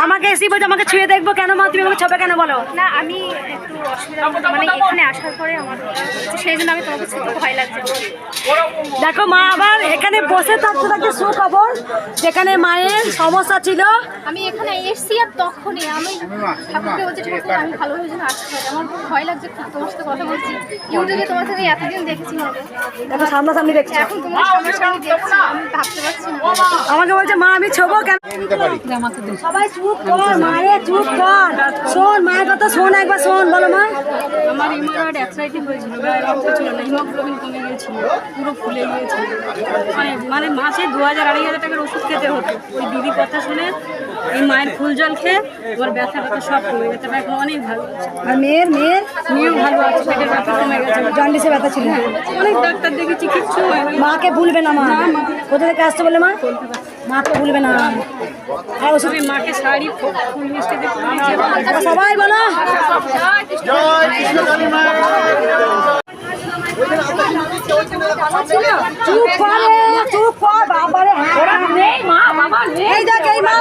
আমাকে এসি বলছে আমাকে ছুঁয়ে দেখবো কেন মা, তুমি আমাকে ছবে কেন বলো? না আমি একটু অসুবিধা মানে এখানে আসার পরে আমার সেই জন্য আমি তোমাকে ছুঁতে ভয় লাগছে। দেখো মা আবার এখানে বসে থাকতে থাকতে সুখবর, যেখানে মায়ের সমস্যা ছিল আমি এখানে এসছি আর তখনই আমি ঠাকুরকে বলছি ঠাকুর আমি ভালোভাবে যেন আসতে পারি। আমার খুব ভয় লাগছে, খুব তোমার সাথে কথা বলছি ইউটিউবে, তোমার সাথে এতদিন দেখেছি মাকে, দেখো সামনাসামনি দেখছি, এখন তোমার সামনাসামনি দেখছি আমি ভাবতে পারছি না। আমাকে বলছে মা আমি ছোবো কেন? সবাই চুপ কর মায়ের, চুপ কর, শোন মায়ের কথা শোন, একবার শোন, বলো মা। আমার হিমোগ্লোবিন অ্যাথরাইটিস হয়েছিল, রক্ত ছিল না, হিমোগ্লোবিন কমে গিয়েছিল, পুরো ফুলে গিয়েছিল, মানে মাসে 2000-2500 টাকার ওষুধ খেতে হতো। ওই দিদি কথা শুনে এই মায়ের ফুল জল খেয়ে ওর ব্যথা সব কমে গেছে, এখন অনেক ভালো আছে। আর মেয়েও ভালো আছে, পেটের ব্যথা কমে গেছে, জন্ডিসে ব্যথা ছিল, অনেক ডাক্তার দেখেছি, কিচ্ছু হয়নি। মাকে ভুলবে না মা, কোথা থেকে আসতে বলে মা, মাকে ভুলবে না। আর ওষুধ মাকে শাড়ি ফুল মিষ্টি দিয়ে সবাই বলো চুপ করে, চুপ কর বাবারে। এই দেখ এই মা,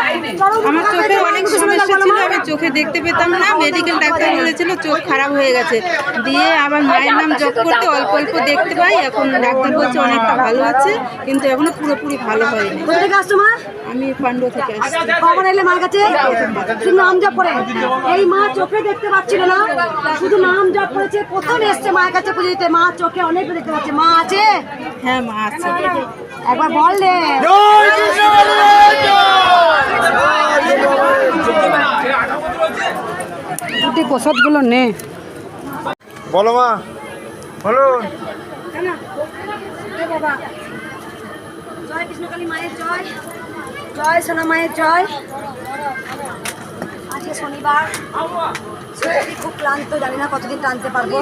আমার চোখে অনেক সমস্যা ছিল, আমি চোখে দেখতে পেতাম না, মেডিকেল ডাক্তার বলেছিল চোখ খারাপ হয়ে গেছে, দিয়ে আবার মায়ের নাম জপ করতে অল্প অল্প দেখতে পাই, এখন ডাক্তার বলছে অনেকটা ভালো আছে, কিন্তু এখনো পুরোপুরি ভালো হয়নি। কোথা থেকে আসছো মা? আমি পান্ডু থেকে আসছি। কখন এলে মার কাছে? শুধু নাম জপ করে, এই মা চোখে দেখতে পাচ্ছিল না, শুধু নাম জপ করেছে, প্রথম এসছে মায়ের কাছে পুজো দিতে, মা চোখে অনেক দেখতে পাচ্ছে। মা আছে? হ্যাঁ মা আছে। একবার বল রে। দুটি প্রসাদ গুলো নে, বলো মা, বলুন। বাবা জয় কৃষ্ণকালী মায়ের জয়, জয় সোনা মায়ের জয়। আজকে শনিবার, সত্যি খুব ক্লান্ত, জানি না কতদিন টানতে পারবো,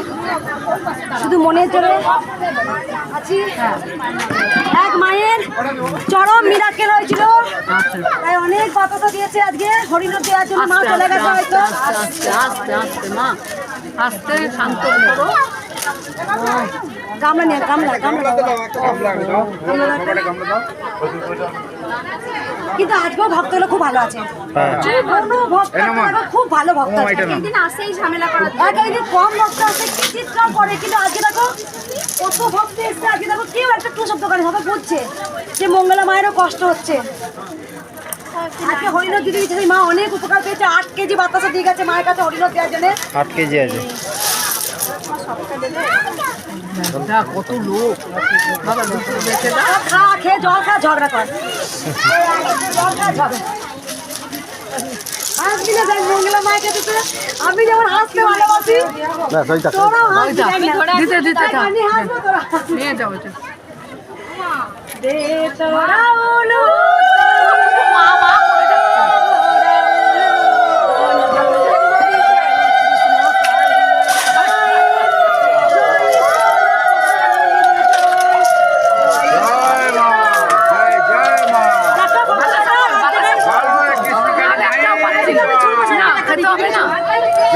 শুধু মনের জন্য আছি। এক মায়ের চরম মিরাকেল হয়েছিল, তাই অনেক বাতাসা দিয়েছে আজকে হরিণর দেওয়ার জন্য। মা চলে গেছে হয়তো, মা আস্তে শান্ত করো। গামলা নিয়ে, গামলা কিন্তু আজকেও ভক্তগুলো খুব ভালো আছে, খুব ভালো ভক্ত আছে। একদিন আসেই ঝামেলা করা, একদিন কম ভক্ত আছে, কি চিৎকার করে, কিন্তু আজকে দেখো কত ভক্ত এসছে। আজকে দেখো কেউ একটা টু শব্দ করে, সবাই বুঝছে যে মঙ্গলা মায়েরও কষ্ট হচ্ছে। আজকে হরিণর দিদি দিচ্ছে, মা অনেক উপকার পেয়েছে, 8 কেজি বাতাসা দিয়ে গেছে মায়ের কাছে হরিণর দেওয়ার জন্য। 8 কেজি আছে। কত লোক খা খেয়ে জল খা ঝগড়া কর, জল খা ঝগড়া। হাসবি না, দেখ মঙ্গলা মায়ের কাছে আমি যেমন হাসতে ভালোবাসি, তোরাও হাসবি। আমি হাসবো, তোরা নিয়ে যাও দে তোরা উলু।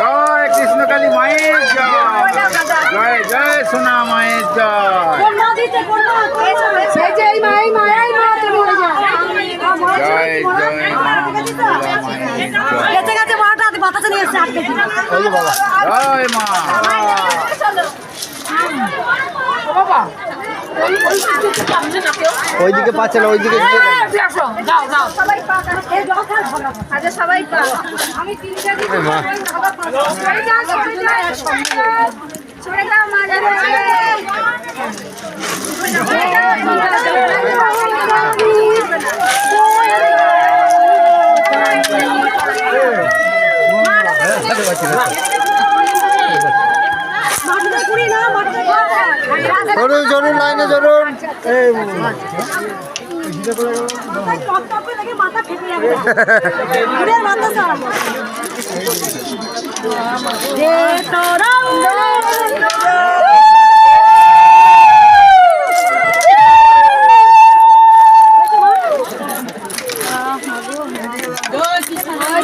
জয় কৃষ্ণকালী মায়ের জয়, জয় জয় সোনা মায়ের জয়, জয় জয় মা মঙ্গলা মায়ের জয়। গেছে গেছে বারোটা বাতাসা নিয়ে এসছে 8 কেজি। জয় মা। ওইদিকে পাচ্ছে না, ওইদিকে সবাই পা এই জল খা ঝগড়া কর। আচ্ছা সবাই পা আমি 3 কেজি সরে যাও মা যাবে। জরুন জরুন লাইনে জরুন। মাথা ফেটে যাবে, বাতাসা তোরা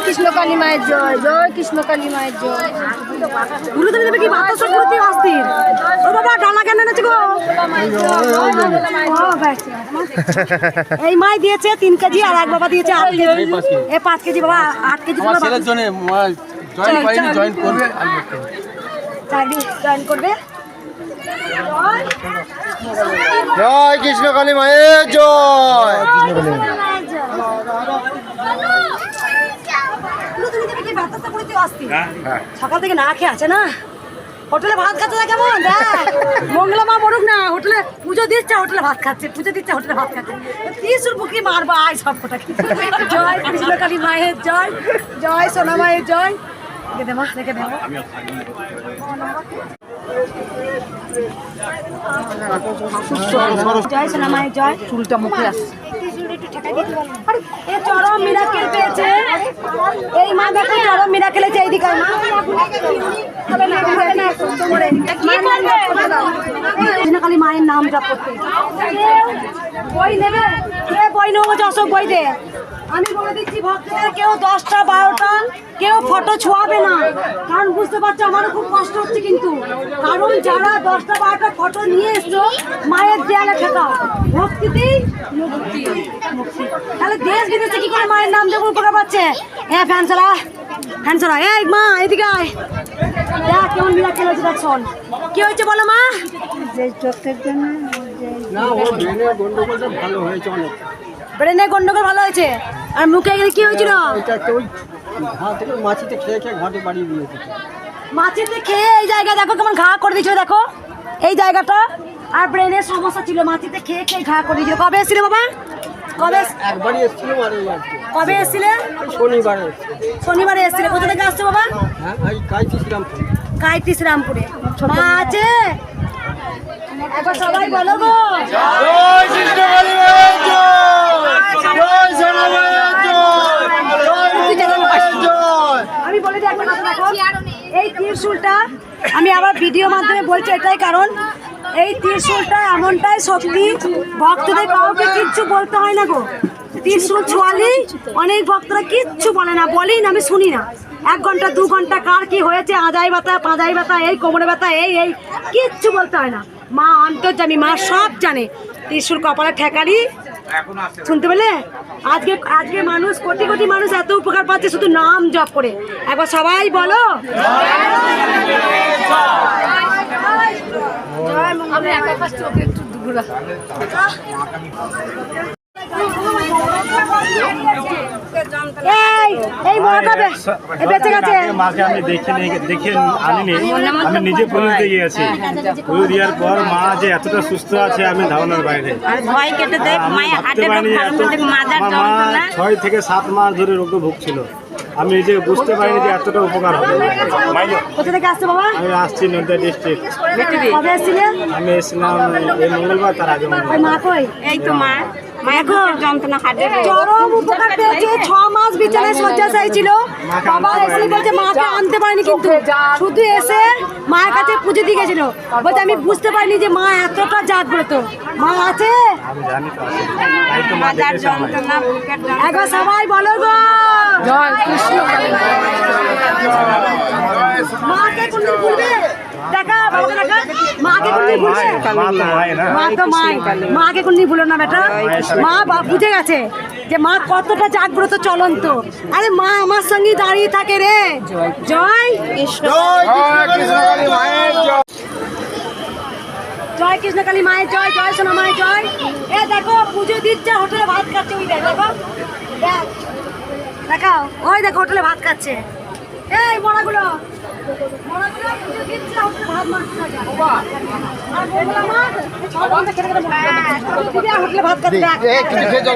কৃষ্ণকালী মায়ের জয়, জয় কৃষ্ণকালী মায়ের জয়। গুরুদেব দেবে কি বাতাসা করতে অস্থির। ও বাবা ডালা কেন এনেছে গো? এই মাই দিয়েছে 3 কেজি আর এক বাবা দিয়েছে 8 কেজি। এই 5 কেজি বাবা 8 কেজি আমার ছেলের জন্য জয়েন করেনি, জয়েন করবে। জয়েন করবে। জয় কৃষ্ণ কালী মায়ের জয়। সকাল থেকে না খেয়ে আছে না, হোটেলে ভাত খাচ্ছে না কেমন মঙ্গলা মা বলুক না, হোটেলে পুজো দিচ্ছে হোটেলে ভাত খাচ্ছে, পুজো দিচ্ছে হোটেলে ভাত খাচ্ছে। ত্রিশুল বুকি মারবা আয় সব কটাকে। জয় কৃষ্ণ কালী মায়ের জয়, জয় সোনা মায়ের জয়। রেখে দেবো, রেখে দেবো। জয় সোনা মায়ের জয়। চুলটা মুখে আসছে। এ চরম মিরাকেল পেয়েছে এই মা, দেখো চরম মিরাকেল আছে। এইদিকে কৃষ্ণকালী মায়ের নাম জপ করতে বই নেবে, কে বই নেবো বলছে অশোক বই দে। আমি বলে দিচ্ছি ভক্তদের কেউ 10টা 12টা কেউ ফটো ছোঁয়াবে না, কারণ বুঝতে পারছো আমারও খুব কষ্ট হচ্ছে। কিন্তু কারণ যারা 10টা 12টা ফটো নিয়ে এসছো মায়ের দেয়ালে ঠেকাও, ভক্তিতেই মুক্তি। তাহলে দেশ বিদেশে কি করে মায়ের নাম দেবো উপকার পাচ্ছে। হ্যাঁ ফ্যানসরা, ফ্যানসরা এই মা এদিকে আয়, দেখ কেমন মিরাকেল হয়েছে। দেখ শোন কি হয়েছে বলো মা। যে চোখের জন্য ভালো হয়েছে অনেক। ব্রেনে গন্ডগোল ভালো হয়েছে। আর মুখে গেলে কি হয়েছিল? মাছিতে খেয়ে খেয়ে ঘাটে বাড়িয়ে দিয়েছে। মাছিতে খেয়ে এই জায়গা দেখো কেমন ঘা করে দিয়েছিল, দেখো এই জায়গাটা। আর ব্রেনের সমস্যা ছিল, মাছিতে খেয়ে খেয়ে ঘা করে দিয়েছিল। কবে এসেছিলে বাবা? কবে? একবারই এসেছিলাম। আর কবে এসেছিলে? শনিবারে। শনিবারে এসেছিলে। কোথা থেকে আসছো বাবা? হ্যাঁ এই কাইতি শ্রীরামপুর। কাইতি শ্রীরামপুরে। মা আছে? একবার সবাই বলো গো জয় কৃষ্ণ কালী মায়ের জয়। জয় সোনা মায়ের জয়। জয় কৃষ্ণ মায়ের জয়। আমি বলে দিই একটা কথা, দেখো এই ত্রিশূলটা আমি আবার ভিডিও মাধ্যমে বলছি এটাই কারণ এই ত্রিশূলটা এমনটাই শক্তি, ভক্তদের কাউকে কিচ্ছু বলতে হয় না গো। ত্রিশূল ছোঁয়ালি অনেক ভক্তরা কিচ্ছু বলে না, বলেই না, আমি শুনি না। 1 ঘন্টা 2 ঘন্টা কার কি হয়েছে, আজাই ব্যথা পাঁজাই ব্যথা এই কোমরে ব্যথা এই এই কিচ্ছু বলতে হয় না। মা অন্তর্যামী, মা সব জানে। ত্রিশূল কপালে ঠেকালি, শুনতে পেলে? আজকে আজকে মানুষ কোটি কোটি মানুষ এত উপকার পাচ্ছে শুধু নাম জপ করে। একবার সবাই বলো এই মরাটা বেঁচে গেছে। মাকে আমি দেখে আনিনি, আমি নিজে পুজো দিয়ে গিয়েছি। পুজো দেওয়ার পর মা যে এতটা সুস্থ আছে আমি ধারণার বাইরে। ভয় কেটে দেয়, মায়ের হাটে আমার মা 6 থেকে 7 মাস ধরে রোগে ভুগছিল। আমি নিজে বুঝতে পারিনি যে এতটা উপকার হবে। কোথা থেকে আসছে বাবা? আমি আসছি নদিয়া ডিস্ট্রিক্ট। কবে এসেছিলেন? আমি এসেছিলাম এই মঙ্গলবার, তার আগে মঙ্গলবার। মা কই? এই তো মা মায়ের যন্ত্রণা হাটে চরম উপকার পেয়েছে। 6 মাস বিছানায় শয্যাশায়ী ছিল। বাবা এসে বলছে মাকে আনতে পারিনি, কিন্তু শুধু এসে মায়ের কাছে পুজো দিয়ে গেছিল। বলছে আমি বুঝতে পারিনি যে মা এতটা জাগ্রত। মা আছে? আমি জানি তো আছে। তাই তো মা দেখেছে আমায়। একবার সবাই বলো গো জয় কৃষ্ণ। মাকে কোনদিন ভুলবে? দেখা বাবাকে দেখা, মাকে কোনদিন ভুলবে? মা তো মাই না। মা তো মাই, মাকে কোনদিন ভুলো না বেটা। মা বুঝে গেছে যে মা কতটা জাগ্রত চলন্ত। আরে মা আমার সঙ্গে দাঁড়িয়ে থাকে রে। জয় কৃষ্ণ। জয় কৃষ্ণ কালী মায়ের জয়। জয় কৃষ্ণ কালী মায়ের জয়, জয় সোনা মায়ের জয়। এ দেখো পুজো দিচ্ছে, হোটেলে ভাত খাচ্ছে। ওই দেখো, দেখ দেখাও, ওই দেখো হোটেলে ভাত খাচ্ছে। এই মরাগুলো পুজো দিচ্ছে, হোটেলে ভাত মারছে। আর বললো মা সবাই খেতে খেতে দিদি আর হোটেলে ভাত খাচ্ছে। একটু খেয়ে যাও।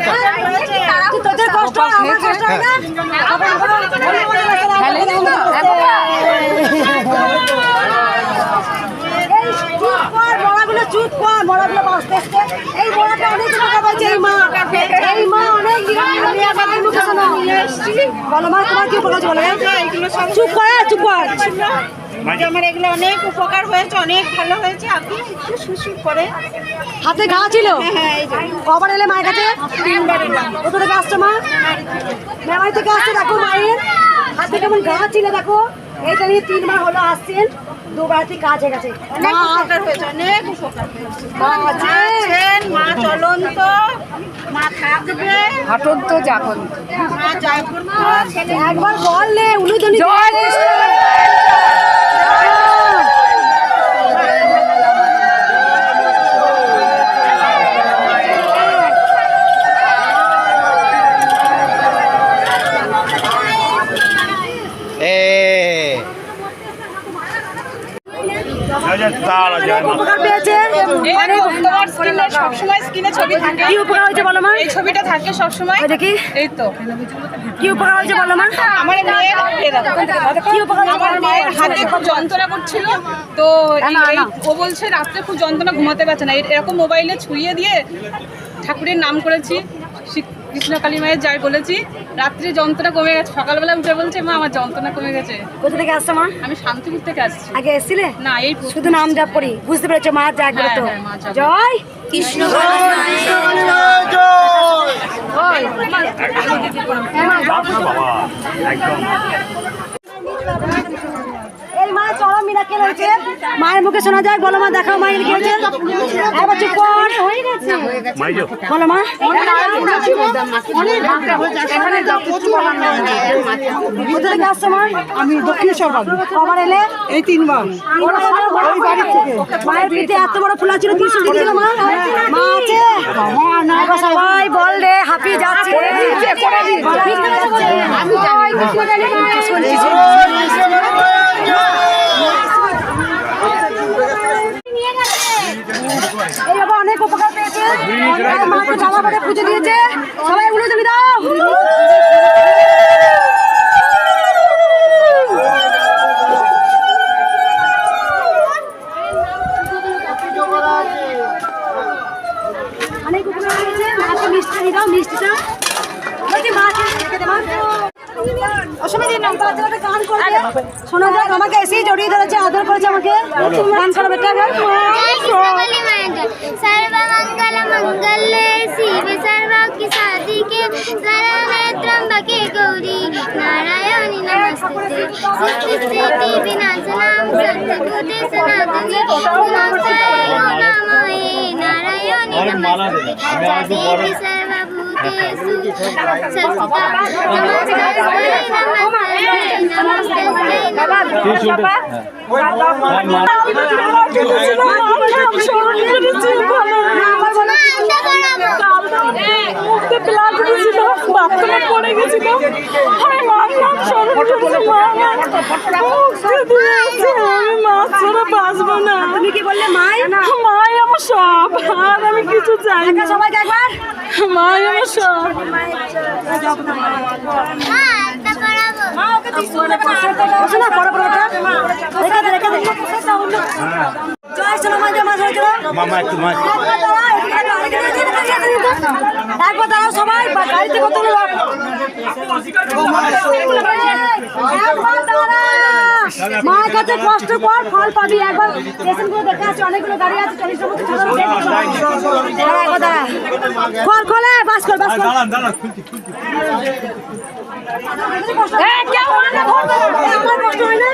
তুই তোদের কষ্ট হয়, আমার কষ্ট হয় না। এই চুপ কর মরাগুলো, চুপ কর মরাগুলো বাঁচতে আসতে। এই মরাটা অনেক উপকার পাচ্ছে। এই মা অনেক মুখে শোনো। বলো মা তোমার কি উপকার বলো? চুপ কর, চুপ কর। আমার এগুলো অনেক উপকার হয়েছে, অনেক ভালো হয়েছে। আপনি একটু সুসু করে হাতে ঘা ছিল? কবার এলে মায়ের কাছে? 3বার এলাম। কোথা থেকে আসছো মা? মেমারি থেকে আসছো। দেখো মায়ের হাতে কেমন ঘা ছিল, দেখো এইটা নিয়ে 3 মাস হলো আসছেন, 2 বারটি কাজ হয়ে গেছে। অনেক উপকার হয়েছে, অনেক উপকার হয়েছে। মা আছেন, মা চলন্ত, মা থাকবে, হাটন্ত জাগন্ত। মা জাগ্রত। একবার বললে উলুধনি জয় কৃষ্ণ। উপকার পেয়েছে। তোমার স্ক্রিনে সবসময় স্ক্রিনে ছবি থাকে। কি উপকার হয়েছে বলো মা? এই ছবিটা থাকে সবসময়। ওই দেখি এই তো কি উপকার হয়েছে বলো মা? আমার মেয়ের কি উপকার হয়েছে আমার বলো? মায়ের হাতে খুব যন্ত্রণা করছিল, তো ও বলছে রাত্রে খুব যন্ত্রণা, ঘুমাতে পারছে না। এরকম মোবাইলে ছুঁয়ে দিয়ে ঠাকুরের নাম করেছি, কৃষ্ণকালী মায়ের জয় বলেছি, রাত্রে যন্ত্রণা কমে গেছে। সকালবেলা উঠে বলছে মা আমার যন্ত্রণা কমে গেছে। কোথা থেকে আসছো মা? আমি শান্তিপুর থেকে আসছি। আগে এসেছিলে? না, এই শুধু নাম জপ করি, বুঝতে পেরেছো মা জাগ্রত। হ্যাঁ, মা জাগ্রত। জয় কৃষ্ণ। এই মা চরম মিরাকেল হয়েছে। মায়ের মুখে শোনা যায়, বলো মা, দেখাও মায়ের কি হয়েছে। একবার চুপ কর, বলো মা। কোথা থেকে আসছো মা? আমি দক্ষিণেশ্বর বাড়ি। কবার এলে? এই 3 মাস ওই বাড়ি থেকে। মায়ের পিঠে এত বড় ফুলা ছিল, ত্রিশূল দিয়ে দিল মা। মা আছে? এবার সবাই বল রে, হাঁপি যাচ্ছে। এই বাবা অনেক উপকার পেয়েছে। মাকে জামা পরে পুজো দিয়েছে। সবাই উঠে তুমি দাও। অনেক উপকার হয়েছে। মাকে মিষ্টি দিয়ে দাও, মিষ্টিটা বলছি মাকে রেখে দে মা। অসুবিধা নেই, বাচ্চাটা গান করবে। শোনা যাক, আমাকে এসেই জড়িয়ে ধরেছে, আদর করেছে আমাকে। গান করো বেটা। सर्वमंगल मंगले शिव सर्वाख्य साधिके शरण्ये त्र्यंबके गौरी नारायणी नमस्ते सृष्टि विनाशनां सत्यभूते सनातने नमस्ते गुणमये नारायणी नमस्ते देवी सर्वभूतेषु संस्थिता नमस्ते তুমি কি বললে? মাই মাই আমার সব, আর আমি কিছু চাই না। সবাইকে একবার মাই আমার সব। জয় সোনা মা, জয় মা, জয় জয়। মামা একটু মা একবার দাঁড়াও সবাই, গাড়িতে কত লোক। একবার দাঁড়া, মায়ের কাছে কষ্ট কর, ফল পাবি। একবার স্টেশন গুলো দেখে আসছে, অনেকগুলো গাড়ি আছে, টেলিশন একবার দাঁড়া, খোল খোলে, বাস কর, বাস কর। আমার কষ্ট হয় না?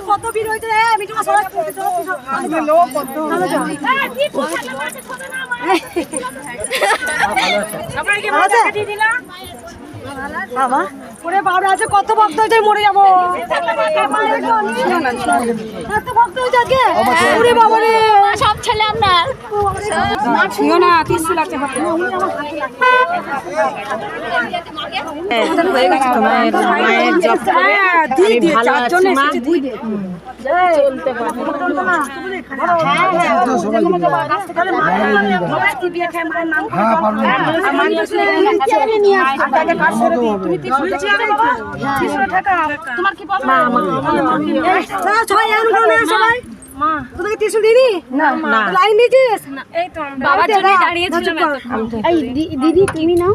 কত ভিড় হয়েছে রে, আমি তোমার সবাই বাবা ওরে বাবা আছে, কত ভক্ত হয়েছে, মরে যাবো। এত ভক্ত হয়েছে আজকে, ওরে বাবা রে, সব ছেলে আপনার না কিছু লাগছে হাতে। হয়ে গেছে তোমার মায়ের জব করে আমি ভালো আছি মা। চলতে পারবো তোমার কি সবাই তোমাকে ত্রিশূল দিদি না লাইন দিয়েছিস? বাবার জন্য দাঁড়িয়েছিলাম। দিদি তুমি নাও,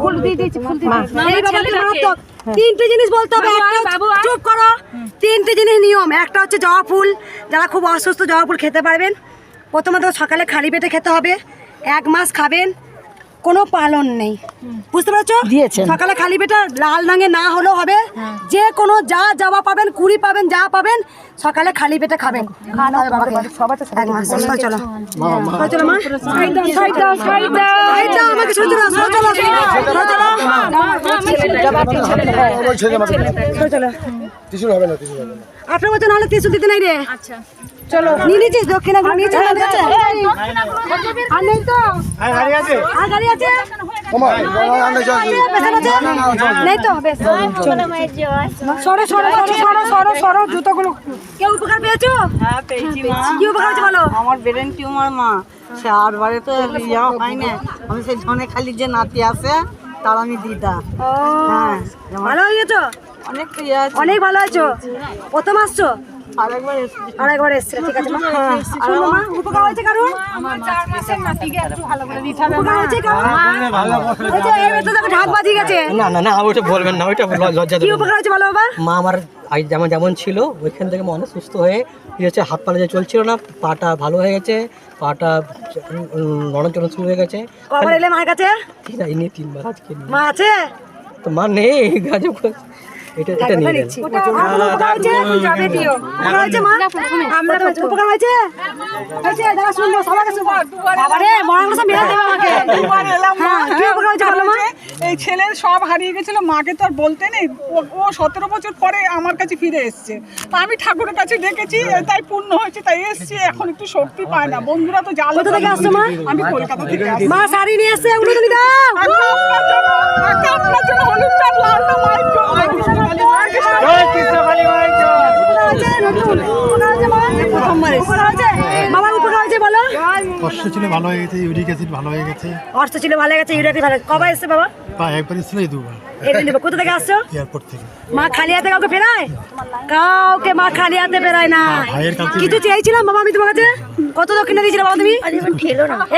ফুল দিয়ে দিয়েছি, ফুল দিয়ে দিয়েছি। এই বাবাকে মারাত্মক। তিনটে জিনিস বলতে হবে। একটা হচ্ছে- চুপ করো। তিনটে জিনিস নিয়ম। একটা হচ্ছে জবা ফুল, যারা খুব অসুস্থ জবা ফুল খেতে পারবেন। প্রথমত সকালে খালি পেটে খেতে হবে, 1 মাস খাবেন, কোনো পালন নেই, বুঝতে পারছো? সকালে খালি পেটে লাল রঙে না হলেও হবে, যে কোনো যা জবা পাবেন, কুড়ি পাবেন, যা পাবেন সকালে খালি পেটে খাবেন। খাওয়ানো হবে বাবাকে 1 মাস। চলো চলো চলো মা, সাইড দাও সাইড দাও সাইড দাও আমাকে, চলো চলো চলো চলো চলো চলো। 18 বছর হলে 30 দিতে নাই রে। আচ্ছা চলো নিয়ে নিয়েছিস দক্ষিণাগুলো নিয়েছিস? আর নেই তো? আর গাড়ি আছে? নেই তো? বেশ সরো সরো সরো সরো সরো জুতোগুলো। কেউ উপকার পেয়েছো? হ্যাঁ পেয়েছি মা। কি উপকার হয়েছে বলো? আমার ব্রেন টিউমার মা, সে আর বাড়ি তো যাওয়া হয় না। আমি সেই ঝনে খালি যে নাতি আছে তার আমি দিদা। ও ভালো হয়ে গেছো? অনেক ইয়ে আছে। অনেক ভালো আছো। প্রথম আসছো? আরেকবার এসে আরেকবার এসছে, ঠিক আছে মা। আর মা উপকার হয়েছে কারণ? আমার 4 মাসের নাতিকে একটু ভালো করে দিতে হবে। উপকার হয়েছে কারণ? এই যে এই তো দেখো ঢাক বাজিয়ে গেছে। না না না ওইটা বলবেন না, ওইটা লজ্জা কি দেবেন উপকার হয়েছে বলো বাবা? মা আমার যেমন যেমন ছিল ওইখান থেকে অনেক সুস্থ হয়ে হচ্ছে, হাত পা যে চলছিল না, পাটা ভালো হয়ে গেছে, পাটা নরম চরণ শুরু হয়ে গেছে। কখন এলে মায়ের কাছে? ঠিক আছে, ইনি 3 বার আজকে নিয়ে। মা আছে? তো মা নেই গাজব করে। এটা নিয়ে নেন। উপকার হয়েছে? যাবে দিও। উপকার হয়েছে মা? আমরা উপকার হয়েছে? হয়েছে দাদা শুনবো, সবাইকে শুনবো। বাবারে মরাগুলো সব মেরে দেবে আমাকে। দুবার এলাম মা। হ্যাঁ, কি উপকার হয়েছে বলো মা? এই ছেলের সব হারিয়ে গেছিল, মাকে তো আর বলতে নেই। ও 17 বছর পরে আমার কাছে ফিরে এসেছে। তা আমি ঠাকুরের কাছে ডেকেছি, তাই পূর্ণ হয়েছে, তাই এসেছি। এখন একটু শক্তি পায় না। বন্ধুরা তো জানো। কোথা থেকে আসছো মা? আমি কলকাতা থেকে আসছি। মা শাড়ি নিয়ে এসছে, ওগুলো তুমি দাও। আপনার জন্য হলুদটা লালটা মায়ের জন্য। বাবার উপকার হয়েছে বলো? কষ্ট ছিল ভালো হয়ে গেছে, ইউরিক অ্যাসিড ভালো হয়ে গেছে, অর্থ ছিল ভালো গেছে, ইউরিয়াটি ভালো। কবে এসছে বাবা? বা একবার ছিল এই 2 বার এদিন দিবে। কোথা থেকে আসছো? এয়ারপোর্ট থেকে। মা খালি হাতে কাউকে ফেরায়? কাউকে মা খালি হাতে ফেরায় না। ভাইয়ের কাছে কিছু চেয়েছিলাম বাবা আমি তোমার কাছে? কত দক্ষিণা দিয়েছিল বাবা তুমি?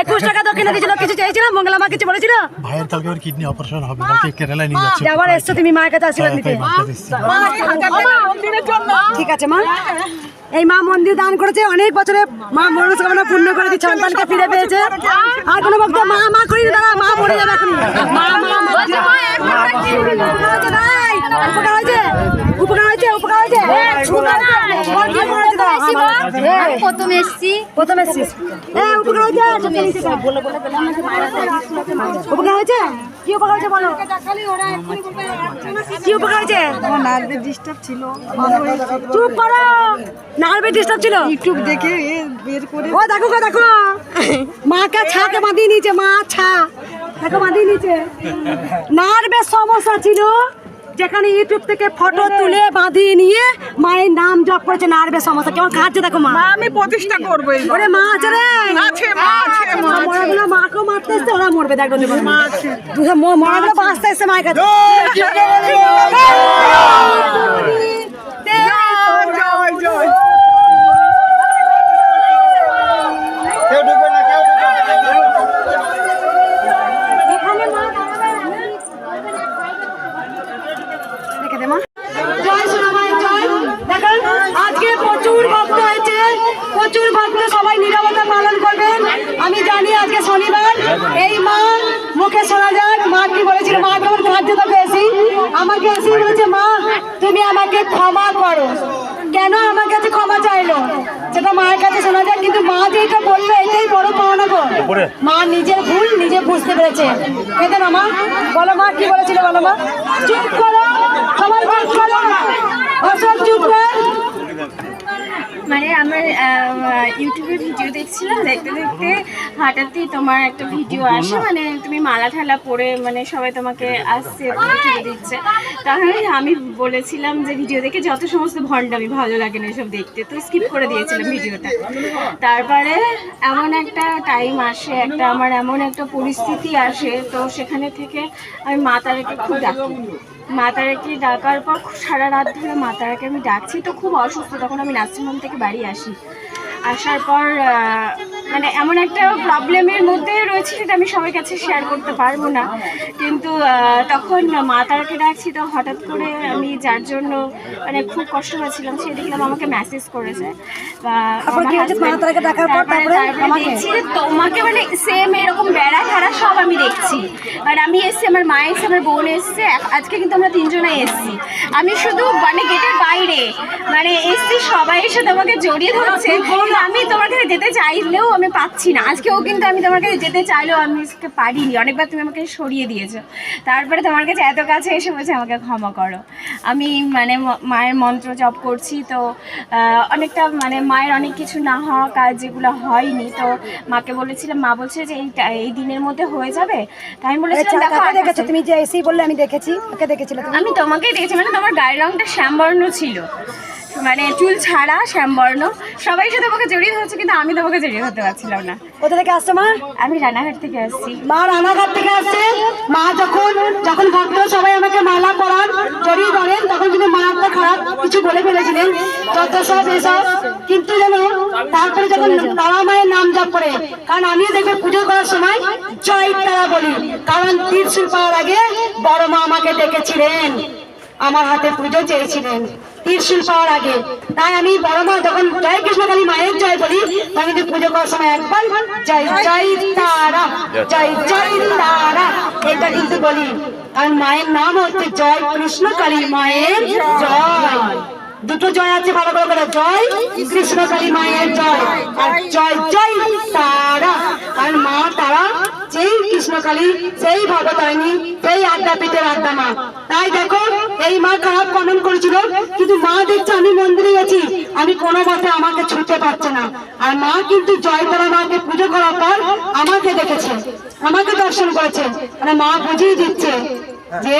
21 টাকা দক্ষিণা দিয়েছিল। কিছু চেয়েছিলাম? মঙ্গলা মা কিছু বলেছিল? ভাইয়ের কালকে ওর কিডনি অপারেশন হবে, কালকে কেরালায় নিয়ে যাচ্ছে। আবার এসছো তুমি মায়ের কাছে আশীর্বাদ নিতে। ঠিক আছে মা। এই মা মন্দির দান করেছে অনেক বছরে, মা মনস্কামনা পূর্ণ করে দিচ্ছে, সন্তানকে ফিরে পেয়েছে। আর কোনো ভক্ত মা মা করি দাঁড়া, মা মরে যাবে এখন। মা মা মা উপকার হয়েছে নাই? উপকার হয়েছে? উপকার হয়েছে? উপকার হয়েছে? আমি প্রথম এসেছি। প্রথম এসছিস? হ্যাঁ উপকার হয়েছে। উপকার হয়েছে? কি উপকার হয়েছে বলো? কি উপকার হয়েছে? আমার নার্ভের ডিস্টার্ব ছিল। চুপ করো। নার্ভের ডিস্টার্ব ছিল? ইউটিউব দেখে বের করে ও দেখো গো দেখো, মাকে ছাকে বাঁধিয়ে নিয়েছে। মা ছা দেখো বাঁধিয়ে নিয়েছে। নার্ভের সমস্যা ছিল, যেখানে ইউটিউব থেকে ফটো তুলে বাঁধিয়ে নিয়ে মায়ের নাম জপ করেছে। নার্ভের সমস্যা কেমন খাচ্ছে দেখো মা। আমি প্রতিষ্ঠা করবো। ওরে মা আছে রে, আছে মা, আছে মা। মরাগুলো মাকেও মারতে এসছে, ওরা মরবে দেখো। মরাগুলো বাঁচতে এসছে মায়ের কাছে। জয় জয়। কেউ ঢুকবে না, কেউ ঢুকবে না। এখানে মা দাঁড়াবে। দেখে দে মা। জয় সোনামাই জয়। দেখেন আজকে প্রচুর ভক্ত হয়েছে, প্রচুর ভক্ত, সবাই নীরবতা পালন করবেন। আমি জানি আজকে শনিবার, এই মা মুখে শোনা যাক মা কি বলেছিল। মা যখন খাদ্য তোকে এসি আমাকে এসে বলেছে, মা তুমি আমাকে ক্ষমা করো। কেন আমার কাছে ক্ষমা চাইলো সেটা মায়ের কাছে শোনা যায়, কিন্তু মা যে এটা বললো এটাই বড় পাওনা গো। মা নিজের ভুল নিজে বুঝতে পেরেছে। এতে না মা বলো, মা কি বলেছিল বলো মা? চুপ করো সবাই, চুপ করো, অসব চুপ কর। মানে আমার ইউটিউবে ভিডিও দেখছিলাম, দেখতে দেখতে হঠাৎই তোমার একটা ভিডিও আসে, মানে তুমি মালা ঠালা পরে মানে সবাই তোমাকে আসছে ভিডিও দিচ্ছে। তখন আমি বলেছিলাম যে ভিডিও দেখে যত সমস্ত ভণ্ডামি ভালো লাগে না এসব দেখতে, তো স্কিপ করে দিয়েছিলাম ভিডিওটা। তারপরে এমন একটা টাইম আসে, একটা আমার এমন একটা পরিস্থিতি আসে, তো সেখানে থেকে আমি মা তারাকে খুব ডাকি। মা তারাকে ডাকার পর সারা রাত ধরে মা তারাকে আমি ডাকছি। তো খুব অসুস্থ তখন, আমি নার্সিংহোম থেকে বাড়ি আসি। আসার পর মানে এমন একটা প্রবলেমের মধ্যে রয়েছে যেটা আমি সবার কাছে শেয়ার করতে পারবো না, কিন্তু তখন মা তারাকে ডাকছি, তো হঠাৎ করে আমি যার জন্য মানে খুব কষ্ট পাচ্ছিলাম সে দেখলাম আমাকে মেসেজ করেছে বা আমার দেখছি তোমাকে মানে সেম এরকম বেড়া ঠাড়া সব আমি দেখছি। আর আমি এসছি, আমার মা এসছে, আমার বোন এসছে, আজকে কিন্তু আমরা তিনজনে এসছি। আমি শুধু মানে গেটের বাইরে মানে এসছি, সবাই এসে তোমাকে জড়িয়ে ধরছে, কিন্তু আমি তোমার কাছে যেতে চাইলেও আমি পাচ্ছি না। আজকেও কিন্তু আমি তোমার কাছে যেতে চাইলেও আমি পারিনি, অনেকবার তুমি আমাকে সরিয়ে দিয়েছো। তারপরে তোমার কাছে এত কাছে এসে বলছে আমাকে ক্ষমা করো। আমি মানে মায়ের মন্ত্র জপ করছি, তো অনেকটা মানে মায়ের অনেক কিছু না হওয়া কাজ যেগুলো হয়নি, তো মাকে বলেছিলাম, মা বলছে যে এই দিনের মধ্যে হয়ে যাবে। তাই আমি বলেছিলাম দেখো, তুমি যে এসেই বললে আমি দেখেছি, ওকে দেখেছিলে? আমি তোমাকেই দেখেছি, মানে তোমার গায়ের রংটা শ্যামবর্ণ ছিল, মানে চুল ছাড়া শ্যামবর্ণ। সবাই সাথে তোমাকে জড়িয়ে ধরছে, কিন্তু আমি তোমাকে জড়িয়ে ধরতে পারছিলাম না। কোথা থেকে আসছো মা? আমি রানাঘাট থেকে আসছি। মা রানাঘাট থেকে আসছে। মা যখন ভক্ত সবাই আমাকে মালা পরান, জড়িয়ে ধরেন, তখন কিন্তু মা একটা খারাপ কিছু বলে ফেলেছিলেন, যত সব এসব। কিন্তু জানো, তারপরে যখন তারা মায়ের নাম জপ করে, কারণ আমিও দেখবে পুজো করার সময় জয় তারা বলি, কারণ ত্রিশূল পাওয়ার আগে বড় মা আমাকে ডেকেছিলেন, আমার হাতে পুজো চেয়েছিলেন ত্রিশূল পাওয়ার আগে। তাই আমি বড় মা যখন জয় কৃষ্ণকালী মায়ের জয় বলি, আমি কিন্তু পুজো করার সময় একবার জয় জয় তারা, জয় জয় তারা এটা কিন্তু বলি, কারণ মায়ের নাম হচ্ছে জয় কৃষ্ণকালী মায়ের জয়। দুটো জয় আছে, ভালো করে বলো, জয় কৃষ্ণকালী মায়ের জয় আর জয় জয় তারা, কারণ মা তারা যেই কৃষ্ণকালী, সেই ভগতারিণী, সেই আদ্যাপীঠের আদ্যা মা। তাই দেখো, এই মা খারাপ কমেন্ট করেছিল, কিন্তু মা দেখছে আমি মন্দিরে গেছি, আমি কোনো মতে আমাকে ছুঁতে পারছে না। আর মা কিন্তু জয়তারা মাকে পুজো করার পর আমাকে দেখেছে, আমাকে দর্শন করেছে, মানে মা বুঝিয়ে দিচ্ছে যে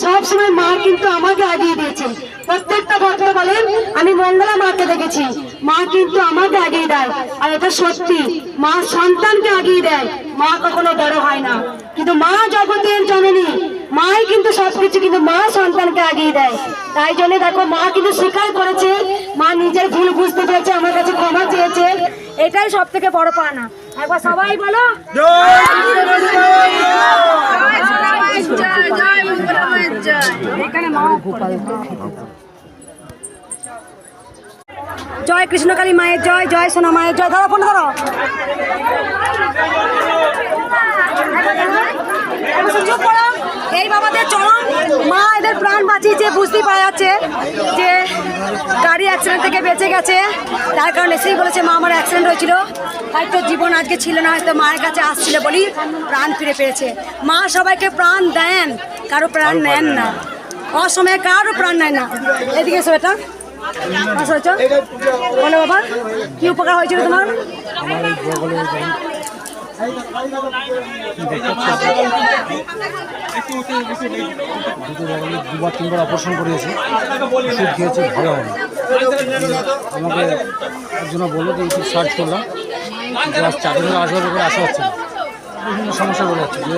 সবসময় মা কিন্তু আমাকে আগিয়ে দিয়েছে। প্রত্যেকটা ভক্ত বলেন আমি মঙ্গলা মাকে দেখেছি, মা কিন্তু আমাকে আগিয়ে দেয়। আর এটা সত্যি, মা সন্তানকে আগিয়ে দেয়, মা কখনো বড় হয় না, কিন্তু মা জগতের জননী, মাই কিন্তু সবকিছু, কিন্তু মা সন্তানকে আগিয়ে দেয়। তাই জন্য দেখো, মা কিন্তু স্বীকার করেছে, মা নিজের ভুল বুঝতে পেরেছে, আমার কাছে ক্ষমা চেয়েছে, এটাই সব থেকে বড় পাওনা। একবার সবাই বলো জয় কৃষ্ণকালী মায়ের জয়, জয় সোনা মায়ের জয়। ধরো ফোন ধরো। এই বাবাদের চরম, মা এদের প্রাণ বাঁচিয়েছে, বুঝতেই পারা যাচ্ছে যে গাড়ি অ্যাক্সিডেন্ট থেকে বেঁচে গেছে। তার কারণে এসেই বলেছে মা আমার অ্যাক্সিডেন্ট হয়েছিল, হয়তো জীবন আজকে ছিল না, হয়তো মায়ের কাছে আসছিল বলি প্রাণ ফিরে পেয়েছে। মা সবাইকে প্রাণ দেন, কারো প্রাণ নেন না, অসময়ে কারো প্রাণ নেয় না। এদিকে এসো, এটা বলো বাবা, কি উপকার হয়েছিল তোমার? দুবার তিনবার অপারেশন করিয়েছে, ওষুধ খেয়েছে, ভালো হয়নি। আমাকে একজন বললো যে ইউটিউব সার্চ করলাম, যে আজ 4 দিন আসবার করে আসা হচ্ছে না, বিভিন্ন সমস্যা বলে যাচ্ছে, যে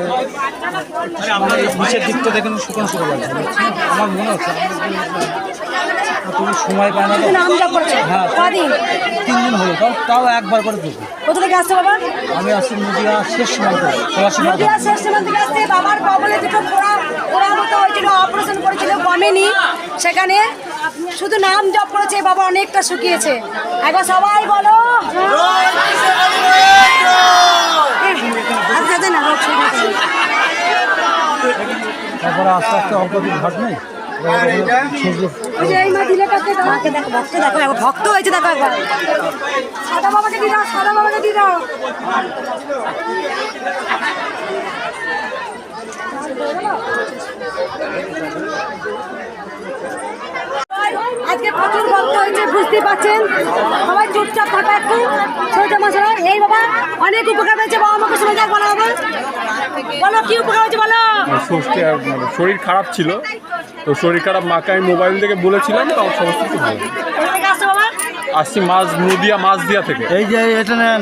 মানে এই নিচের দিকটা দেখেন শুকনো শুকনো লাগছে। আমার মনে হচ্ছে তুমি সময় পায় না। হ্যাঁ, 3 দিন হলো, তাও একবার করে দেখি। কোথা থেকে আসছে বাবা? আমি আসছি নদিয়া শেষ সীমান্ত, নদিয়া শেষ সীমান্ত থেকে আসছে। বাবার কবলে দুটো পোড়া মতো হয়েছিল, অপারেশন করেছিল, কমেনি, সেখানে শুধু নাম জপ করেছে, বাবা অনেকটা শুকিয়েছে। একবার সবাই বলো তারপরে আস্তে আস্তে অল্প দিন ঘাট নেই, ভক্ত হয়েছে, দেখো একবার সাদা বাবাকে দিয়ে দাও, সাদা বাবাকে দিয়ে দাও। আজকে প্রচুর ভক্ত হয়েছে, বুঝতে পারছেন, সবাই চুপচাপ থাকা একটু সোজা মশলা। এই বাবা অনেক উপকার পেয়েছে, বাবা আমাকে শুনে যাক, বলো বাবা, বলো কি উপকার হয়েছে বলো। শরীর খারাপ ছিল, তো শরীর খারাপ মাকে আমি মোবাইল থেকে বলেছিলাম, তো সমস্ত কিছু ভালো। আসছি নদিয়া মাছদিয়া থেকে। এই যে এটা নেন,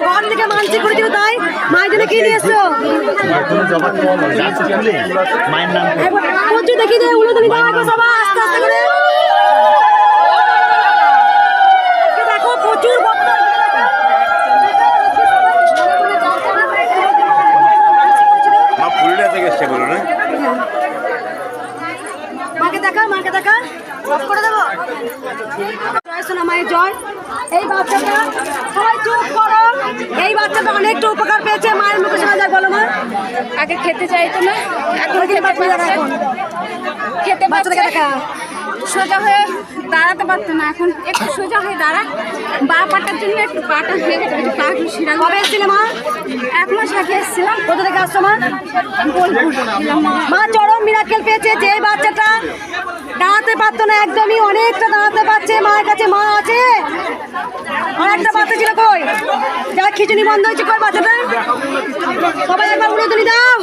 ঘর থেকে মানসিক করেছিল, তাই মায়ের জন্য কি নিয়ে এসছো? মায়ের নাম প্রচুর দেখি যে উলোদনি দেওয়া হয় সবাই আস্তে আস্তে করে। দেখো প্রচুর দেখা অফ করে দেবো। জয় সোনা মায়ের জয়। এই বাচ্চাটা সবাই চুপ করো, এই বাচ্চাটা অনেকটা উপকার পেয়েছে মায়ের মুখে শোনা যায়। বলো মা। আগে খেতে চাইতো না, এখন ওই দিন বাচ্চা দেখা এখন খেতে বাচ্চাটাকে পারছে, দেখা। সোজা হয়ে দাঁড়াতে পারতো না, এখন একটু সোজা হয়ে দাঁড়ায়। বা পাটার জন্য একটু পাটা হয়ে গেছে, একটু পা একটু শিরা। কবে এসেছিলে মা? 1 মাস আগে এসেছিলাম। কোথা থেকে আসছো মা? বোলপুর ছিলাম। মা চরম মিরাকেল পেয়েছে। যে বাচ্চাটা দাঁড়াতে পারতো না একদমই, অনেকটা দাঁড়াতে পারছে। মায়ের কাছে মা আছে। আর একটা বাচ্চা ছিল কই, যা খিচুড়ি বন্ধ হয়েছে, কই বাচ্চাটা? সবাই একবার উড়ে তুলি দাও।